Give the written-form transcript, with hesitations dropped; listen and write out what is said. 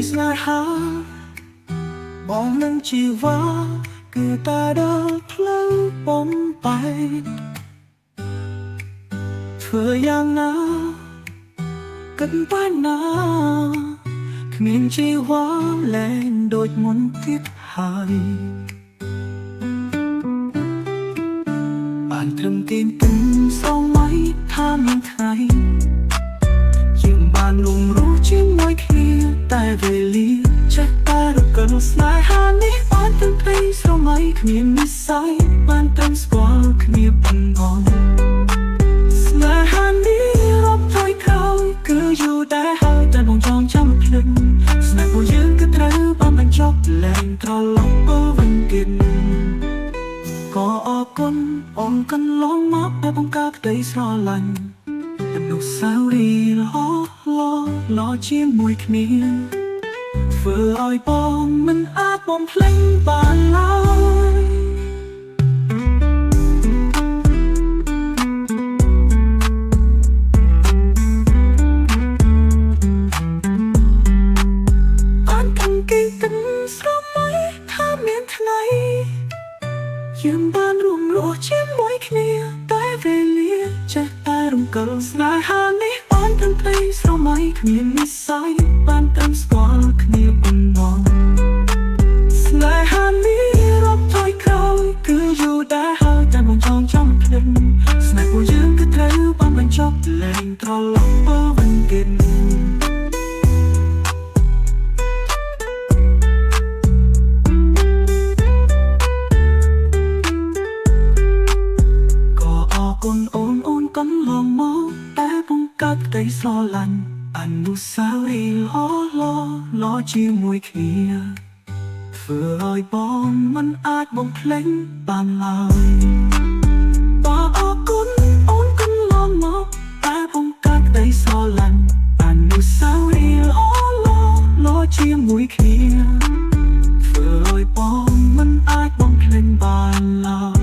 ស្នេហាបងនឹងជីវ៉ាគឺតែដល់ផ្លូវបំបែកធ្វើយ៉ាងណាគិតបែរណាគ្មានជីវ៉ាលែងដូចមុនទៀតហើយបានត្រឹមទីទឹងស្រមៃថាមានថ្ងៃយើងបានលំរស់ជាមួយគ្នាតែវេលាចេះតែរកលស្នេហានេះបានទាំងព្រៃស្រមៃគ្មាននិស្ស័យបានតែស្គាល់គ្នាប៉ុណ្ណោះស្នេហានេះរាប់ថយក្រោយគឺយូរតែហើយតែបងចងចាំភ្លេចស្នេហ៍របស់យើងគឺត្រូវបានបញ្ចប់លែងត្រឡប់ទៅវិញទៀតក៏អរគុណអូនកន្លងមកតែបង្កើតក្តីស្រឡាញ់អនុស្សាវរីយ៍ល្អជាមួយគ្នាធ្វើឲ្យបងមិនអាចបំភ្លេចបានឡើយបានគំគេទឹកស្រមៃថាមានថ្ងៃយើងបានរួមរស់ជាមួយគ្នាតែវេលាចេះតែរំកិលស្នេហានេះបានទាំងព្រៃស្រមៃគ្មាននិស្ស័យបានតែស្គាល់គ្នាប៉ុណ្ណោះស្នេហានេះរាប់ថយក្រោយគឺយូរតែហើយតែបងចងចាំភ្លេចស្នេហ៍របស់យើងគឺត្រូវបានបញ្ចប់លែងត្រឡប់ទៅវិញទៀតអូនកន្លងមកតែបង្កើតក្តីស្រឡាញ់អនុស្សាវរីយ៍ល្អជាមួយគ្នាធ្វើឲ្យបងមិនអាចបំភ្លេចបានឡើយបងអរគុណអូនកន្លងមកតែបង្កើតក្តីស្រឡាញ់អនុស្សាវរីយ៍ល្អជាមួយគ្នាធ្វើឲ្យបងមិនអាចបំភ្លេចបានឡើយ